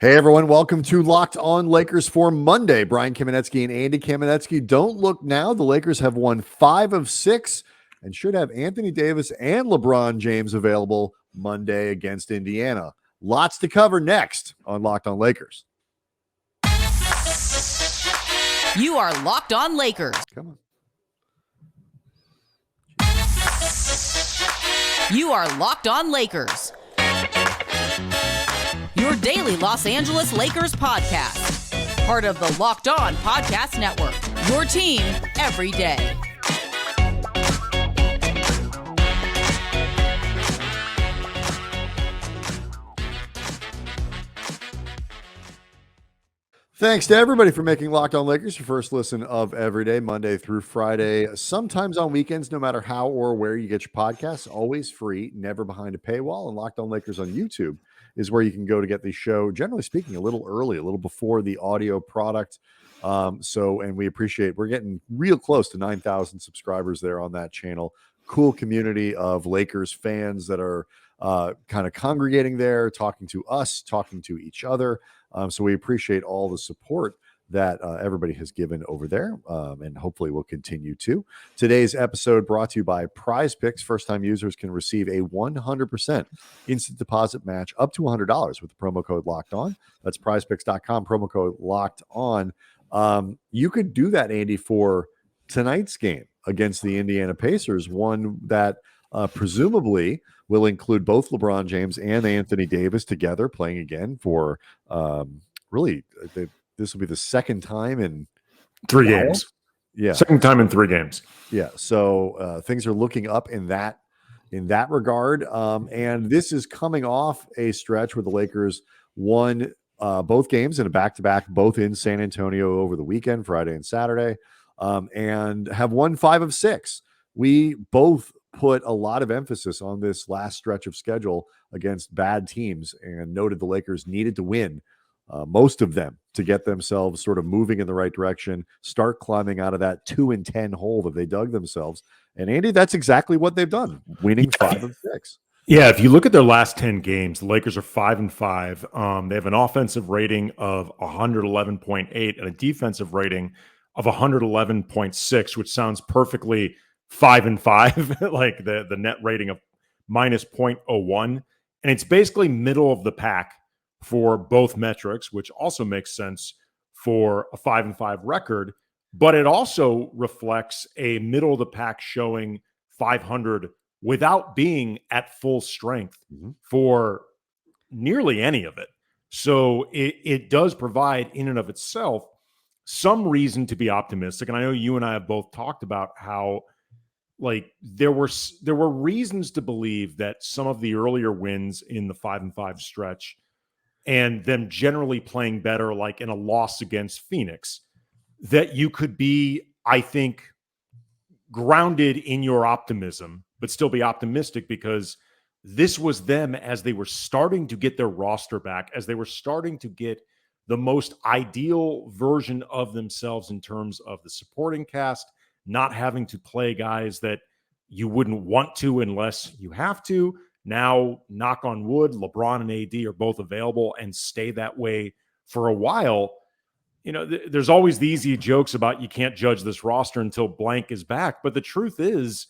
Hey everyone, welcome to Locked On Lakers for Monday. Brian Kamenetsky and Andy Kamenetsky. Don't look now. The Lakers have won 5 of 6 and should have Anthony Davis and LeBron James available Monday against Indiana. Lots to cover next on Locked On Lakers. You are Locked On Lakers. Come on. You are Locked On Lakers. Your daily Los Angeles Lakers podcast. Part of the Locked On Podcast Network. Your team every day. Thanks to everybody for making Locked On Lakers your first listen of every day, Monday through Friday, sometimes on weekends, no matter how or where you get your podcasts, always free, never behind a paywall. And Locked On Lakers on YouTube is where you can go to get the show, generally speaking, a little early, a little before the audio product. And we appreciate, we're getting real close to 9,000 subscribers there on that channel. Cool community of Lakers fans that are kind of congregating there, talking to us, talking to each other. So we appreciate all the support that everybody has given over there, and hopefully will continue to. Today's episode brought to you by Prize Picks. First-time users can receive a 100% instant deposit match up to $100 with the promo code Locked On. That's prizepicks.com, promo code Locked On. You could do that, Andy, for tonight's game against the Indiana Pacers, one that presumably will include both LeBron James and Anthony Davis together playing again for this will be the second time in 3 games. Yeah. Second time in 3 games. Yeah. So things are looking up in that regard. And this is coming off a stretch where the Lakers won both games in a back-to-back, both in San Antonio over the weekend, Friday and Saturday, and have won 5 of 6. We both put a lot of emphasis on this last stretch of schedule against bad teams and noted the Lakers needed to win most of them to get themselves sort of moving in the right direction, start climbing out of that 2-10 hole that they dug themselves. And Andy, that's exactly what they've done, winning 5 of 6. Yeah, if you look at their last 10 games, the Lakers are 5-5. They have an offensive rating of 111.8 and a defensive rating of 111.6, which sounds perfectly 5-5, like the net rating of minus 0.01. And it's basically middle of the pack for both metrics, which also makes sense for a 5-5 record. But it also reflects a middle of the pack showing 500 without being at full strength for nearly any of it. So it does provide in and of itself some reason to be optimistic. And I know you and I have both talked about how there were reasons to believe that some of the earlier wins in the 5-5 stretch and them generally playing better, like in a loss against Phoenix, that you could be, I think, grounded in your optimism, but still be optimistic because this was them as they were starting to get their roster back, as they were starting to get the most ideal version of themselves in terms of the supporting cast, not having to play guys that you wouldn't want to unless you have to. Now, knock on wood, LeBron and AD are both available and stay that way for a while. You know, there's always the easy jokes about you can't judge this roster until blank is back. But the truth is,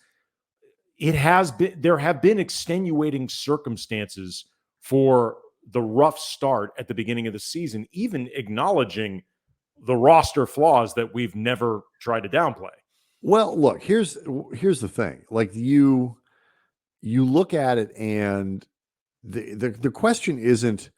there have been extenuating circumstances for the rough start at the beginning of the season, even acknowledging the roster flaws that we've never tried to downplay. Well, look, here's the thing. Like you look at it, and the question isn't,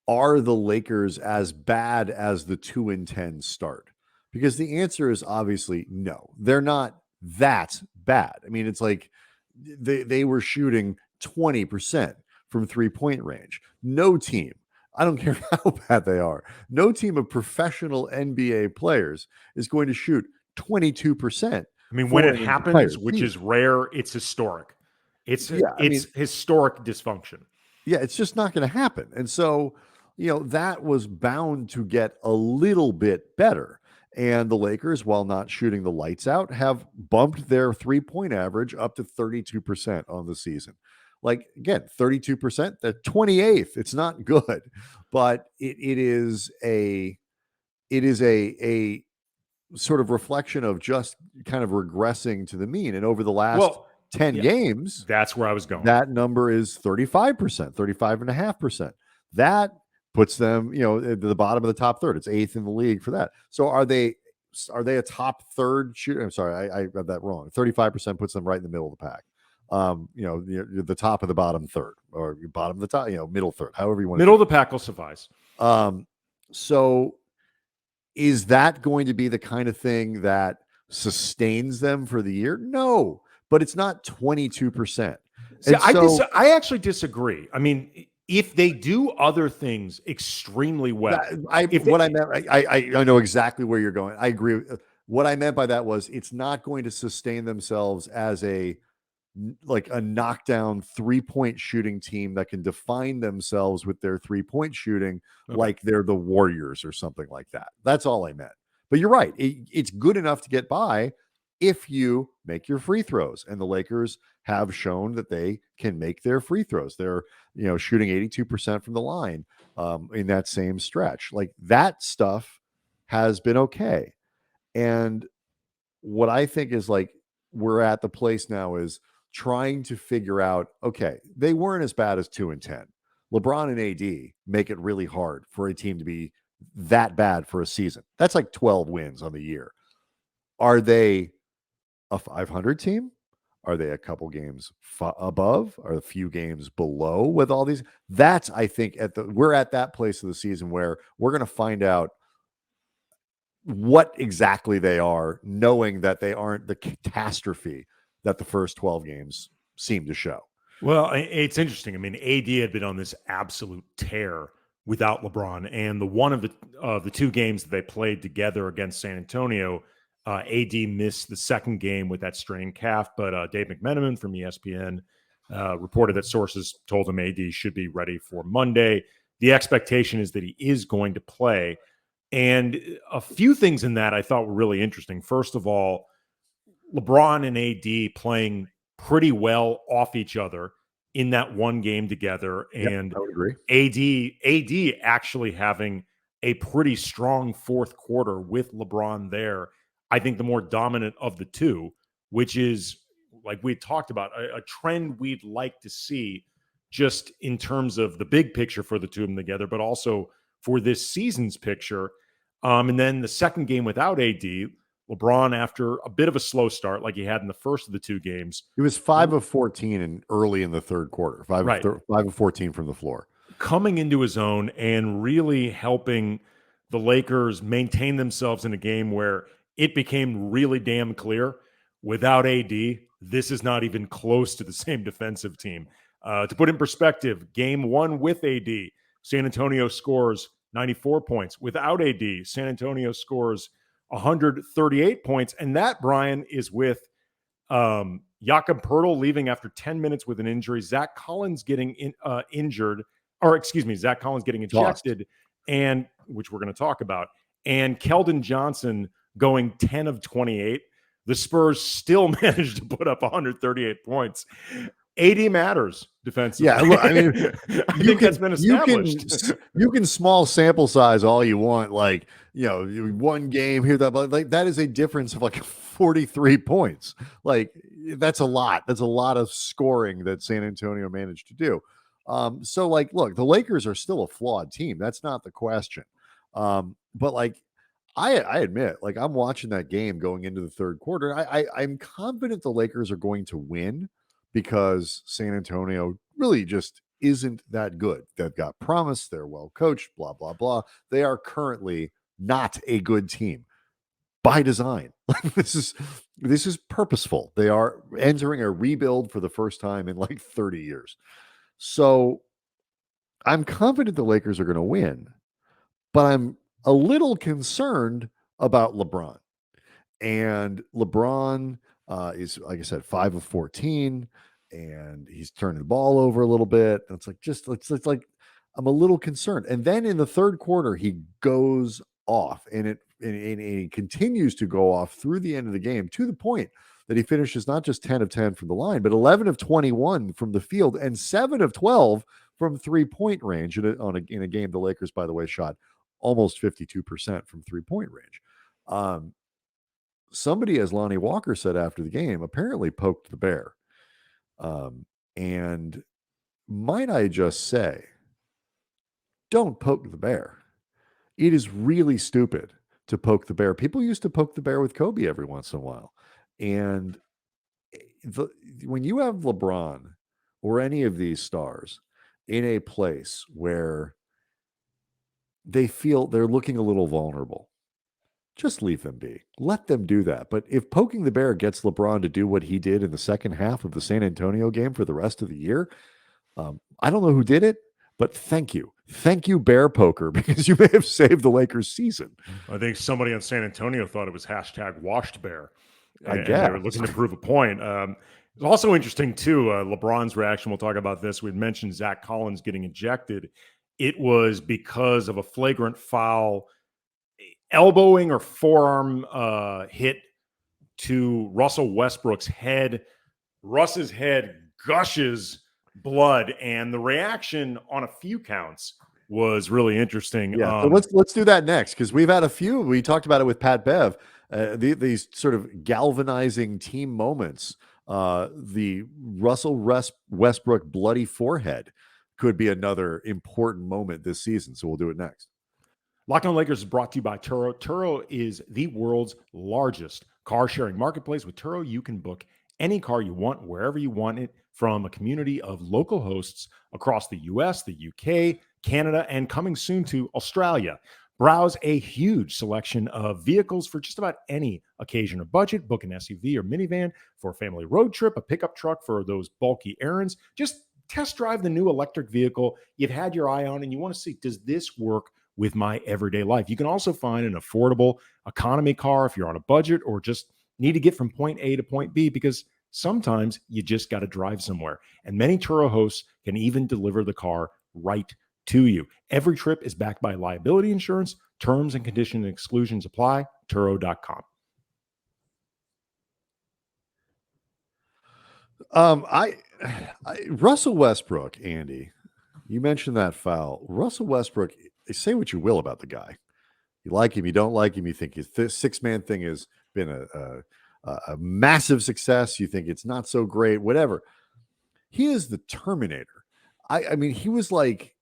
are the Lakers as bad as the 2-10 start? Because the answer is obviously no. They're not that bad. I mean, it's like they were shooting 20% from 3-point range. No team, I don't care how bad they are, no team of professional NBA players is going to shoot 22%. I mean, when it happens, which is rare, it's historic. It's historic dysfunction. Yeah, it's just not going to happen. And so, you know, that was bound to get a little bit better. And the Lakers, while not shooting the lights out, have bumped their 3-point average up to 32% on the season. Like again, 32%, they're 28th. It's not good, but it is a sort of reflection of just kind of regressing to the mean. And over the last 10 games, that's where I was going. That number is 35%, 35.5%. That puts them, at the bottom of the top third. It's 8th in the league for that. So are they a top third shooter? I'm sorry, I read that wrong. 35% puts them right in the middle of the pack. You're the top of the bottom third, or bottom of the top, middle third, however you want. Middle of the pack will suffice. So is that going to be the kind of thing that sustains them for the year? No, but it's not 22%. See, I actually disagree. I mean, if they do other things extremely well, I know exactly where you're going. I agree. What I meant by that was it's not going to sustain themselves as a knockdown 3-point shooting team that can define themselves with their 3-point shooting, like they're the Warriors or something like that. That's all I meant. But you're right. It's good enough to get by if you make your free throws, and the Lakers have shown that they can make their free throws. They're, shooting 82% from the line in that same stretch. Like that stuff has been okay. And what I think is we're at the place now is trying to figure out, okay, they weren't as bad as 2-10. LeBron and AD make it really hard for a team to be that bad for a season. That's like 12 wins on the year. Are they a 500 team? Are they a couple games above? Are a few games below with all these? That's, I think, we're at that place of the season where we're going to find out what exactly they are, knowing that they aren't the catastrophe that the first 12 games seem to show. Well, it's interesting. I mean, AD had been on this absolute tear without LeBron, and one of the two games that they played together against San Antonio, AD missed the second game with that strained calf, but Dave McMenamin from ESPN reported that sources told him AD should be ready for Monday. The expectation is that he is going to play. And a few things in that I thought were really interesting. First of all, LeBron and AD playing pretty well off each other in that one game together. And I would agree. AD actually having a pretty strong fourth quarter with LeBron there. I think the more dominant of the two, which is, like we talked about, a trend we'd like to see just in terms of the big picture for the two of them together, but also for this season's picture. And then the second game without AD, LeBron, after a bit of a slow start like he had in the first of the two games. He was 5 of 14 and early in the third quarter, 5 of 14 from the floor. Coming into his own and really helping the Lakers maintain themselves in a game where it became really damn clear without AD, this is not even close to the same defensive team. To put in perspective, game one with AD, San Antonio scores 94 points. Without AD, San Antonio scores 138 points. And that, Brian, is with Jakob Poeltl leaving after 10 minutes with an injury, Zach Collins getting ejected, and which we're going to talk about, and Keldon Johnson going 10 of 28. The Spurs still managed to put up 138 points. AD matters defensively. Yeah, look, I mean, I think that's been established. You can small sample size all you want, one game here, that, that is a difference of 43 points. That's a lot. That's a lot of scoring that San Antonio managed to do. Look, the Lakers are still a flawed team. That's not the question. But I admit, I'm watching that game going into the third quarter. I'm confident the Lakers are going to win because San Antonio really just isn't that good. They've got promise. They're well coached, blah, blah, blah. They are currently not a good team by design. This is purposeful. They are entering a rebuild for the first time in 30 years. So I'm confident the Lakers are going to win, but I'm a little concerned about LeBron. And LeBron is, like I said, 5 of 14, and he's turning the ball over a little bit. And it's like I'm a little concerned. And then in the third quarter, he goes off, and he continues to go off through the end of the game, to the point that he finishes not just 10 of 10 from the line, but 11 of 21 from the field and 7 of 12 from 3-point range in a game the Lakers, by the way, shot almost 52% from 3-point range. Somebody, as Lonnie Walker said after the game, apparently poked the bear. And might I just say, don't poke the bear. It is really stupid to poke the bear. People used to poke the bear with Kobe every once in a while. And when you have LeBron or any of these stars in a place where they feel they're looking a little vulnerable, just leave them be. Let them do that. But if poking the bear gets LeBron to do what he did in the second half of the San Antonio game for the rest of the year, I don't know who did it, but thank you. Thank you, bear poker, because you may have saved the Lakers season. I think somebody on San Antonio thought it was #washed bear. I guess. They were looking to prove a point. It's also interesting, too, LeBron's reaction. We'll talk about this. We'd mentioned Zach Collins getting ejected. It was because of a flagrant foul, elbowing or forearm hit to Russell Westbrook's head. Russ's head gushes blood, and the reaction on a few counts was really interesting. Yeah, so let's do that next, because we've had a few. We talked about it with Pat Bev. These sort of galvanizing team moments. The Russell Westbrook bloody forehead could be another important moment this season. So we'll do it next. Locked On Lakers is brought to you by Turo. Turo is the world's largest car sharing marketplace. With Turo, you can book any car you want, wherever you want it, from a community of local hosts across the US, the UK, Canada, and coming soon to Australia. Browse a huge selection of vehicles for just about any occasion or budget. Book an SUV or minivan for a family road trip, a pickup truck for those bulky errands. Just test drive the new electric vehicle you've had your eye on and you want to see, does this work with my everyday life? You can also find an affordable economy car if you're on a budget or just need to get from point A to point B, because sometimes you just got to drive somewhere. And many Turo hosts can even deliver the car right to you. Every trip is backed by liability insurance. Terms and conditions and exclusions apply. Turo.com. Russell Westbrook, Andy, you mentioned that foul. Russell Westbrook, say what you will about the guy. You like him, you don't like him, you think his six-man thing has been a massive success, you think it's not so great, whatever. He is the Terminator. I mean, he was like,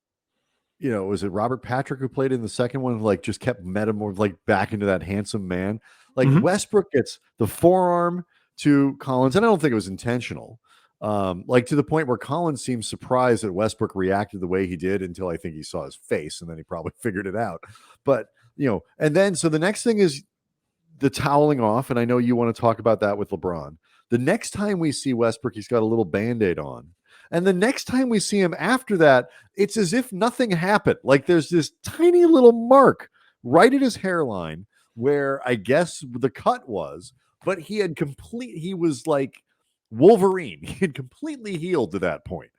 was it Robert Patrick who played in the second one, like just kept metamorphosed like back into that handsome man? Like Westbrook gets the forearm to Collins, and I don't think it was intentional. Like to the point where Collins seemed surprised that Westbrook reacted the way he did until I think he saw his face, and then he probably figured it out. But, and then so the next thing is the toweling off, and I know you want to talk about that with LeBron. The next time we see Westbrook, he's got a little Band-Aid on. And the next time we see him after that, it's as if nothing happened. Like there's this tiny little mark right at his hairline where I guess the cut was, but he was like Wolverine. He had completely healed to that point.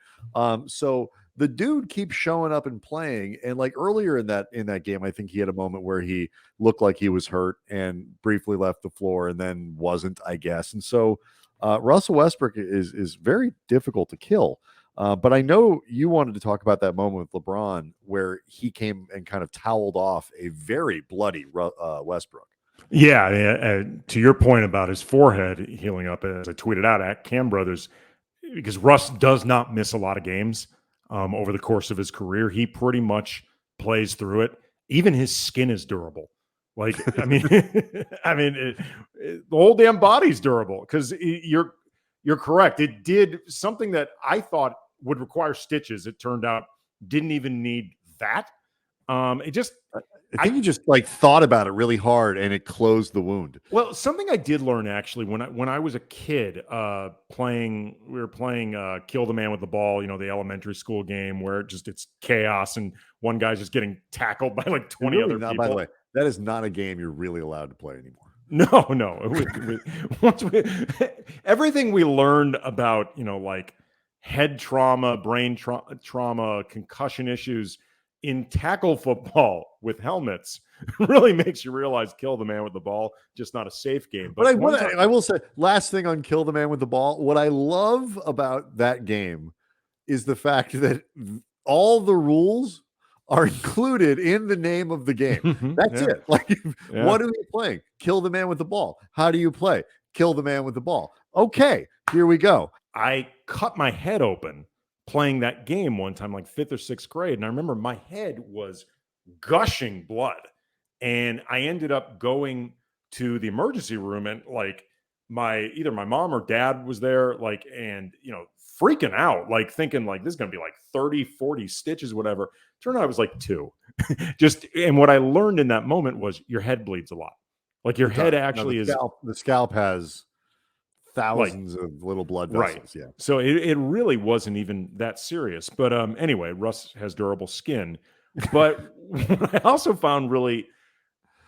So the dude keeps showing up and playing. And like earlier in that game, I think he had a moment where he looked like he was hurt and briefly left the floor and then wasn't, I guess. And so Russell Westbrook is very difficult to kill. But I know you wanted to talk about that moment with LeBron where he came and kind of toweled off a very bloody Westbrook. Yeah, to your point about his forehead healing up, as I tweeted out at Cam Brothers, because Russ does not miss a lot of games over the course of his career. He pretty much plays through it. Even his skin is durable. Like, I mean, the whole damn body's durable, because you're correct. It did something that I thought would require stitches. It turned out didn't even need that. I think he just like thought about it really hard and it closed the wound. Well, something I did learn actually when I was a kid we were playing Kill the Man with the Ball, the elementary school game where it's chaos and one guy's just getting tackled by like 20 other people. By the way, that is not a game you're really allowed to play anymore. No. Everything we learned about, like head trauma, brain trauma, concussion issues in tackle football with helmets really makes you realize kill the man with the ball, just not a safe game. But I will say, last thing on kill the man with the ball, what I love about that game is the fact that all the rules are included in the name of the game. That's it. Like, what are we playing? Kill the man with the ball. How do you play? Kill the man with the ball. Okay, here we go. I cut my head open playing that game one time, like 5th or 6th grade. And I remember my head was gushing blood. And I ended up going to the emergency room, and like either my mom or dad was there, like, and, you know, freaking out, like thinking like this is going to be like 30, 40 stitches, whatever. Turned out it was like 2. And what I learned in that moment was your head bleeds a lot. Like your head actually the scalp has thousands of little blood vessels. Right. Yeah. So it really wasn't even that serious. But anyway, Russ has durable skin. But what I also found really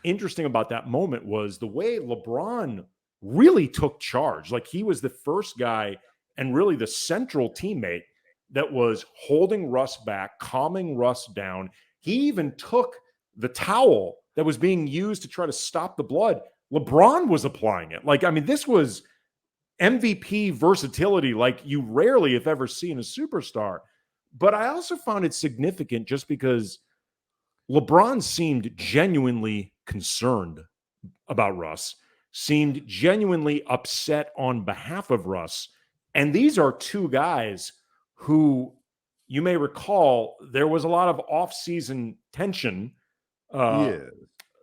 interesting about that moment was the way LeBron really took charge. Like he was the first guy and really the central teammate that was holding Russ back, calming Russ down. He even took the towel that was being used to try to stop the blood. LeBron was applying it. Like, I mean, this was MVP versatility like you rarely, if ever, see in a superstar. But I also found it significant just because LeBron seemed genuinely concerned about Russ, seemed genuinely upset on behalf of Russ. And these are two guys who, you may recall, there was a lot of off-season tension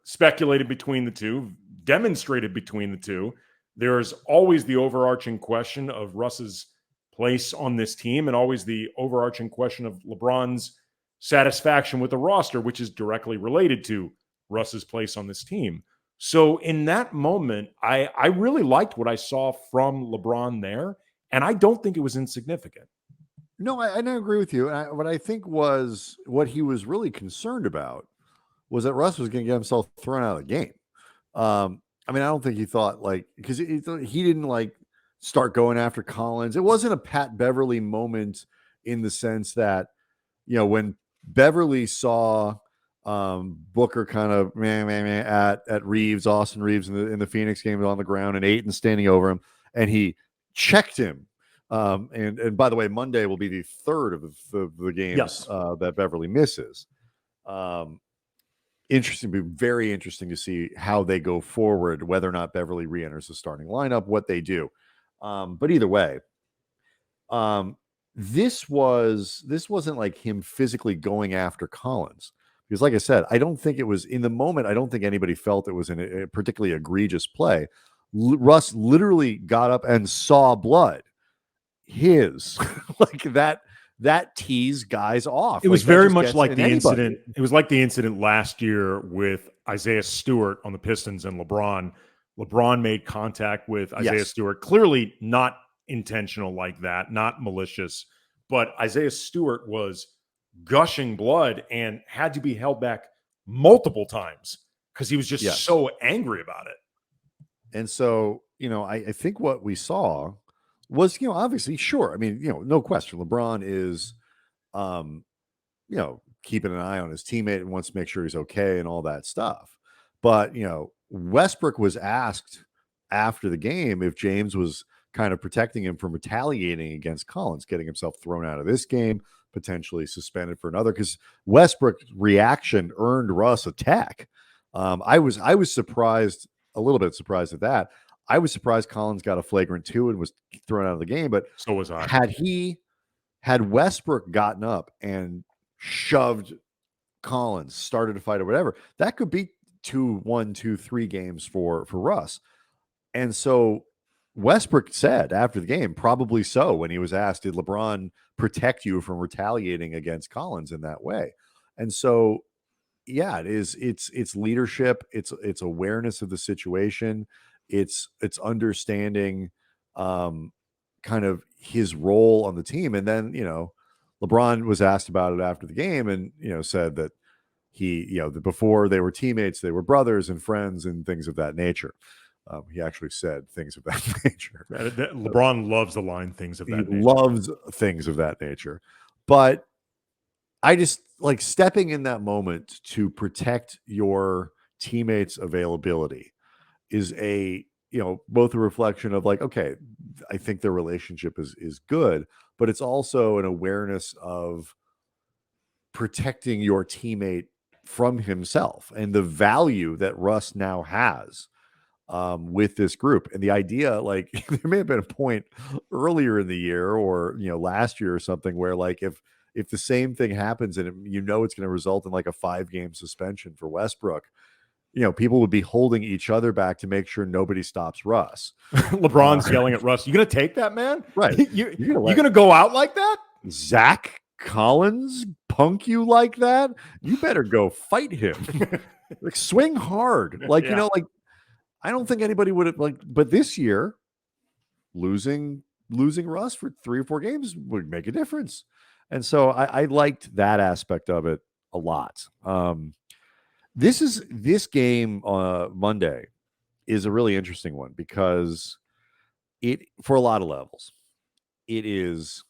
speculated between the two, demonstrated between the two. There's always the overarching question of Russ's place on this team, and always the overarching question of LeBron's satisfaction with the roster, which is directly related to Russ's place on this team. So in that moment, I really liked what I saw from LeBron there, and I don't think it was insignificant. No, I don't agree with you. And what I think was what he was really concerned about was that Russ was going to get himself thrown out of the game. I mean, I don't think he thought because he didn't like start going after Collins. It wasn't a Pat Beverly moment in the sense that, you know, when Beverly saw Booker kind of at Reeves, Austin Reeves in the Phoenix game on the ground, and Ayton standing over him, and he checked him. And by the way, Monday will be the third of the games that Beverly misses. Interesting, be very interesting to see how they go forward, whether or not Beverly re-enters the starting lineup, what they do. But either way, this wasn't like him physically going after Collins, because like I said, I don't think it was in the moment. I don't think anybody felt it was a particularly egregious play. Russ literally got up and saw blood. Like that teased guys off. It was very much like the incident. It was like the incident last year with Isaiah Stewart on the Pistons and LeBron. LeBron made contact with Isaiah Stewart, clearly not intentional like that, not malicious, but Isaiah Stewart was gushing blood and had to be held back multiple times because he was just so angry about it. And so, you know, I think what we saw was, you know, obviously, sure. I mean, you know, no question. LeBron is, you know, keeping an eye on his teammate and wants to make sure he's okay and all that stuff. But, you know, Westbrook was asked after the game if James was kind of protecting him from retaliating against Collins, getting himself thrown out of this game, potentially suspended for another, because Westbrook's reaction earned Russ a tech. I was surprised, a little bit surprised at that. I was surprised Collins got a flagrant 2 and was thrown out of the game, but so was I. Had Westbrook gotten up and shoved Collins, started a fight or whatever, that could be 1, 2, 3 games for Russ. And so Westbrook said after the game, probably so, when he was asked, did LeBron protect you from retaliating against Collins in that way? And so, yeah, it's leadership. It's awareness of the situation. It's understanding kind of his role on the team. And then, you know, LeBron was asked about it after the game and, you know, said that he, you know, before they were teammates, they were brothers and friends and things of that nature. He actually said things of that nature. LeBron loves the line things of that nature. He loves things of that nature. But I just like stepping in that moment to protect your teammates' availability is both a reflection of like, okay, I think their relationship is good, but it's also an awareness of protecting your teammate from himself and the value that Russ now has with this group. And the idea, like, there may have been a point earlier in the year or last year or something where like if the same thing happens and it's going to result in like a 5-game suspension for Westbrook, people would be holding each other back to make sure nobody stops Russ. LeBron's yelling at Russ, "You gonna take that, man? Right. you gonna go out like that? Zach Collins punk you like that? You better go fight him. Like swing hard. Like, Yeah. like I don't think anybody would have but this year, losing Russ for 3 or 4 games would make a difference. And so I liked that aspect of it a lot. This game Monday is a really interesting one because it, for a lot of levels, it is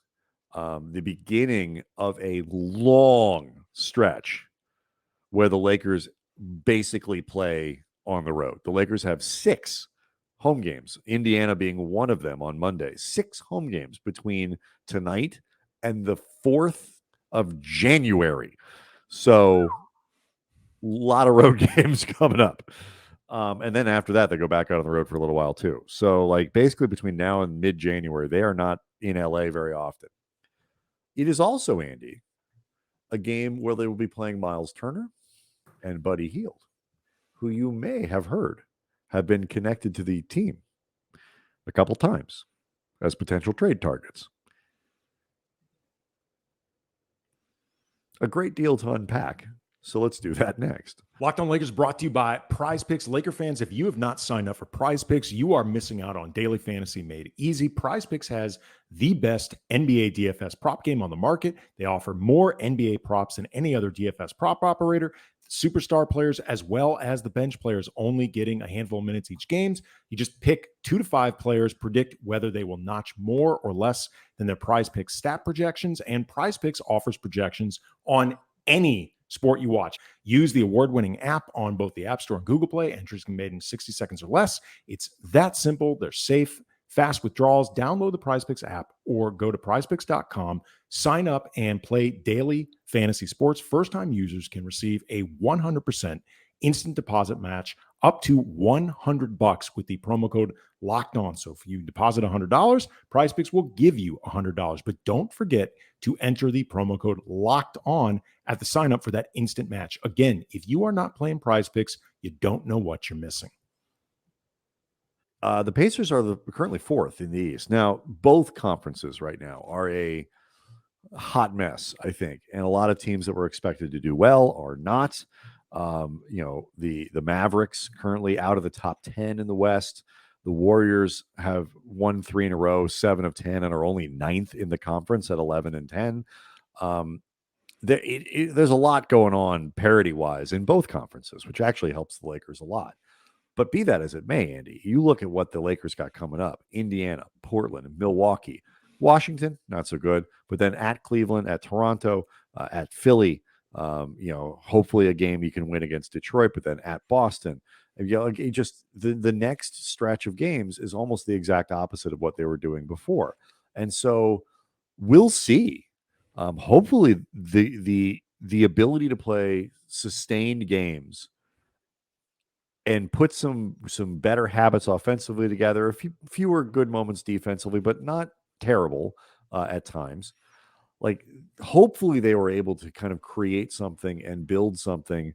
the beginning of a long stretch where the Lakers basically play on the road. The Lakers have 6 home games, Indiana being one of them on Monday. 6 home games between tonight and the 4th of January. So, a lot of road games coming up. And then after that, they go back out on the road for a little while too. So, like, basically between now and mid-January, they are not in LA very often. It is also, Andy, a game where they will be playing Myles Turner and Buddy Hield, who you may have heard have been connected to the team a couple times as potential trade targets. A great deal to unpack. So let's do that next. Locked On Lakers brought to you by Prize Picks. Laker fans, if you have not signed up for Prize Picks, you are missing out on daily fantasy made easy. Prize Picks has the best NBA DFS prop game on the market. They offer more NBA props than any other DFS prop operator. Superstar players as well as the bench players only getting a handful of minutes each games. You just pick 2 to 5 players, predict whether they will notch more or less than their Prize Picks stat projections, and Prize Picks offers projections on any sport you watch. Use the award-winning app on both the App Store and Google Play. Entries can be made in 60 seconds or less. It's that simple. They're safe, fast withdrawals. Download the PrizePicks app or go to prizepicks.com, sign up, and play daily fantasy sports. First-time users can receive a 100% instant deposit match up to $100 with the promo code Locked On. So if you deposit $100, PrizePicks will give you $100. But don't forget to enter the promo code Locked On at the sign up for that instant match. Again, if you are not playing PrizePicks, you don't know what you're missing. The Pacers are currently 4th in the East. Now, both conferences right now are a hot mess, I think. And a lot of teams that were expected to do well are not. The Mavericks currently out of the top 10 in the West. The Warriors have won 3 in a row, 7 of 10, and are only 9th in the conference at 11 and 10. There's a lot going on parity-wise in both conferences, which actually helps the Lakers a lot. But be that as it may, Andy, you look at what the Lakers got coming up: Indiana, Portland, Milwaukee, Washington, not so good. But then at Cleveland, at Toronto, at Philly, hopefully a game you can win against Detroit, but then at Boston. The next stretch of games is almost the exact opposite of what they were doing before. And so we'll see. Hopefully the ability to play sustained games and put some better habits offensively together, a fewer good moments defensively, but not terrible at times. Like, hopefully they were able to kind of create something and build something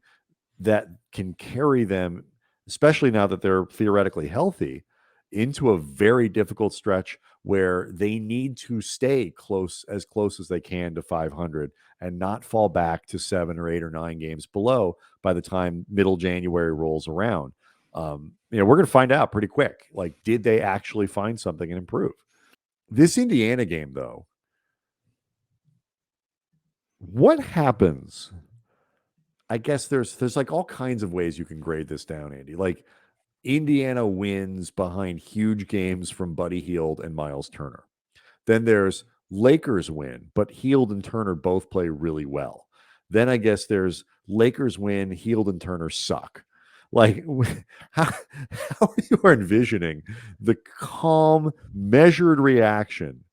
that can carry them, especially now that they're theoretically healthy, into a very difficult stretch where they need to stay close as they can to 500 and not fall back to 7 or 8 or 9 games below by the time middle January rolls around. We're going to find out pretty quick. Like, did they actually find something and improve? This Indiana game, though, what happens? I guess there's like all kinds of ways you can grade this down, Andy. Like, Indiana wins behind huge games from Buddy Hield and Myles Turner. Then there's Lakers win, but Hield and Turner both play really well. Then I guess there's Lakers win, Hield and Turner suck. Like, how are you envisioning the calm, measured reaction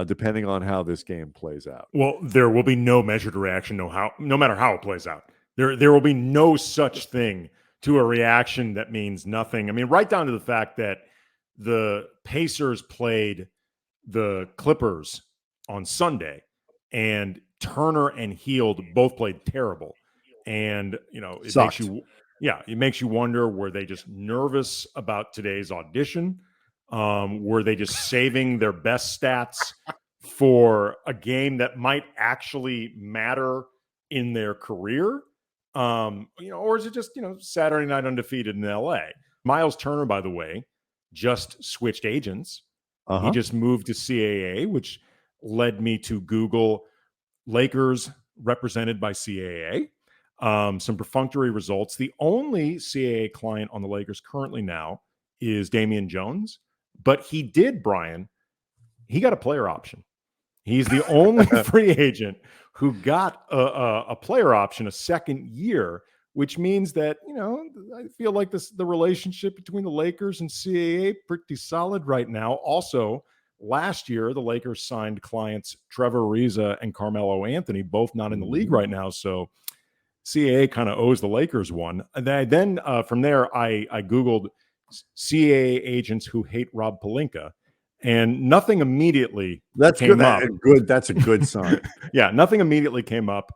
depending on how this game plays out? Well, there will be no measured reaction, no matter how it plays out. There will be no such thing to a reaction that means nothing. I mean, right down to the fact that the Pacers played the Clippers on Sunday, and Turner and Hield both played terrible. And, it makes you wonder, were they just nervous about today's audition? Were they just saving their best stats for a game that might actually matter in their career? Or is it just, Saturday night undefeated in LA? Myles Turner, by the way, just switched agents. He just moved to CAA, which led me to Google Lakers represented by CAA. Some perfunctory results. The only CAA client on the Lakers currently now is Damian Jones, but he got a player option. He's the only free agent who got a player option, a second year, which means that, I feel like the relationship between the Lakers and CAA pretty solid right now. Also, last year, the Lakers signed clients Trevor Ariza and Carmelo Anthony, both not in the league right now. So CAA kind of owes the Lakers one. And then from there, I Googled CAA agents who hate Rob Pelinka, and nothing immediately came up. That's a good sign. Yeah, nothing immediately came up.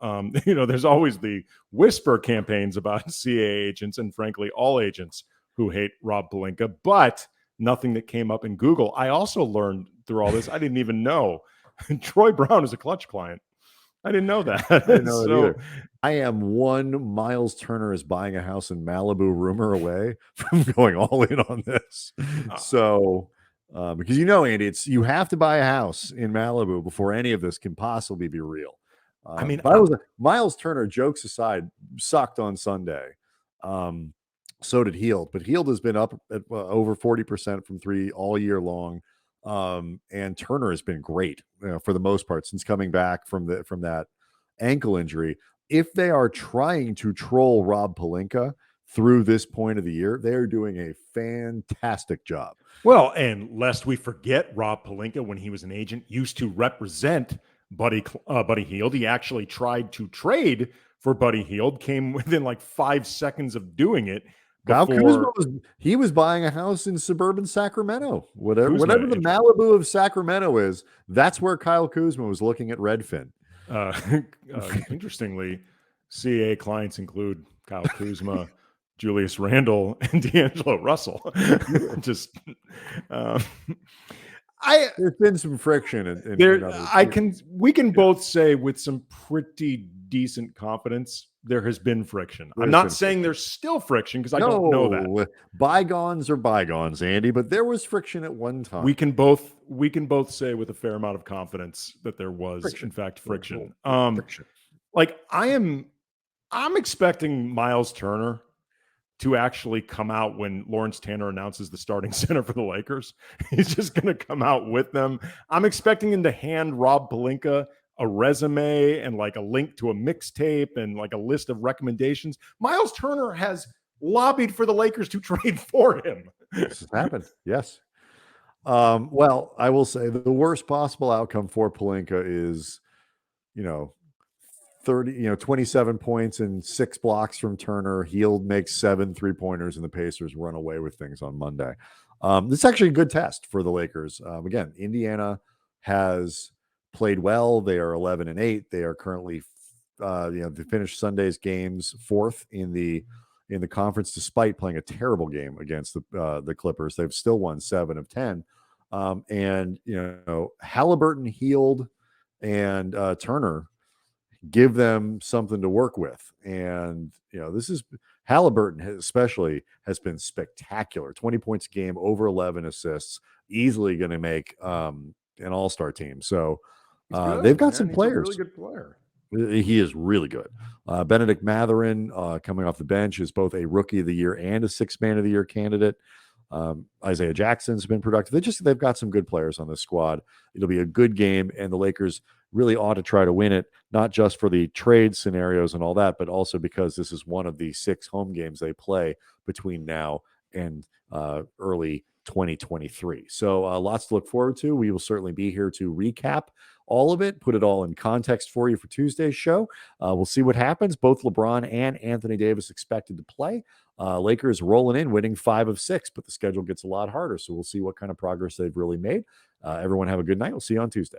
There's always the whisper campaigns about CAA agents and, frankly, all agents who hate Rob Pelinka, but nothing that came up in Google. I also learned through all this, I didn't even know Troy Brown is a Clutch client. I didn't know that. I didn't know that either. I am one Myles Turner is buying a house in Malibu rumor away from going all in on this. So, because Andy, you have to buy a house in Malibu before any of this can possibly be real. Myles Turner, jokes aside, sucked on Sunday. So did Hield, but Hield has been up at over 40% from three all year long. And Turner has been great for the most part since coming back from that ankle injury. If they are trying to troll Rob Pelinka through this point of the year, they are doing a fantastic job. Well, and lest we forget, Rob Pelinka, when he was an agent, used to represent Buddy Hield. He actually tried to trade for Buddy Hield, came within like 5 seconds of doing it. Kyle Kuzma was buying a house in suburban Sacramento. Whatever the Malibu of Sacramento is, that's where Kyle Kuzma was looking at Redfin. Interestingly, CAA clients include Kyle Kuzma, Julius Randle, and D'Angelo Russell. There's been some friction. We can both say with some pretty decent confidence there has been friction. I'm not saying there's still friction because I don't know that. Bygones are bygones, Andy, but there was friction at one time. We can both say with a fair amount of confidence that there was in fact friction. Like I'm expecting Myles Turner to actually come out when Lawrence Tanner announces the starting center for the Lakers. He's just going to come out with them. I'm expecting him to hand Rob Pelinka a resume and like a link to a mixtape and like a list of recommendations. Myles Turner has lobbied for the Lakers to trade for him. This has happened. Yes. Well, I will say the worst possible outcome for Pelinka is, 27 points and 6 blocks from Turner. Hield makes 7 3-pointers and the Pacers run away with things on Monday. This is actually a good test for the Lakers. Again, Indiana has played well. They are 11-8. They are currently, they finished Sunday's games 4th in the conference, despite playing a terrible game against the Clippers. They've still won 7 of 10. And Halliburton, Hield, and Turner give them something to work with. And this is Halliburton especially has been spectacular. 20 points a game, over 11 assists, easily going to make an all-star team. So they've got some players. He's a really good player. He is really good. Benedict Mathurin, coming off the bench, is both a Rookie of the Year and a Sixth Man of the Year candidate. Isaiah Jackson's been productive. They've got some good players on this squad. It'll be a good game, and the Lakers really ought to try to win it, not just for the trade scenarios and all that, but also because this is one of the 6 home games they play between now and early 2023. So lots to look forward to. We will certainly be here to recap all of it, put it all in context for you for Tuesday's show. We'll see what happens. Both LeBron and Anthony Davis expected to play. Lakers rolling in, winning 5 of 6, but the schedule gets a lot harder. So we'll see what kind of progress they've really made. Everyone have a good night. We'll see you on Tuesday.